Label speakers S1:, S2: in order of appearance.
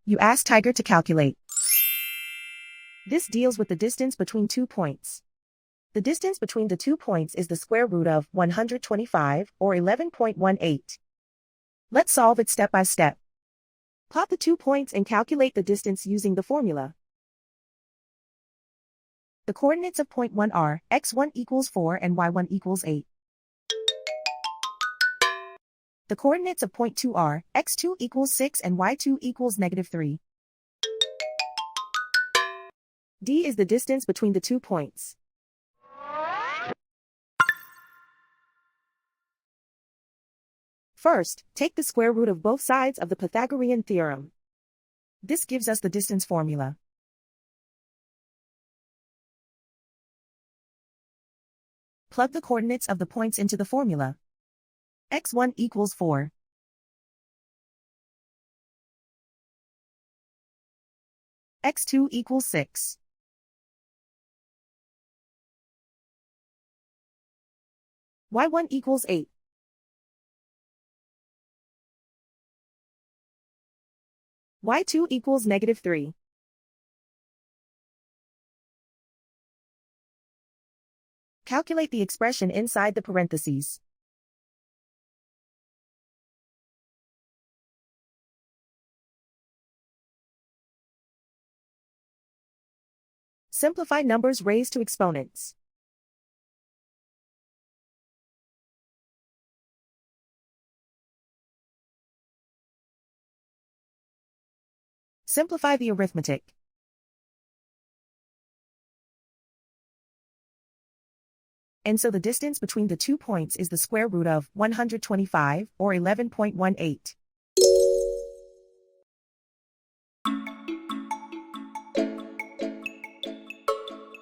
S1: You ask Tiger to calculate. This deals with the distance between 2 points. The distance between the 2 points is the square root of 125, or 11.18. Let's solve it step by step. Plot the 2 points and calculate the distance using the formula. The coordinates of point 1 are x1 equals 4 and y1 equals 8. The coordinates of point 2 are x2 equals 6 and y2 equals -3. D is the distance between the 2 points. First, take the square root of both sides of the Pythagorean theorem. This gives us the distance formula. Plug the coordinates of the points into the formula. x1 equals 4. x2 equals 6. y1 equals 8. y2 equals -3. Calculate the expression inside the parentheses. Simplify numbers raised to exponents. Simplify the arithmetic. And so the distance between the 2 points is the square root of 125, or 11.18.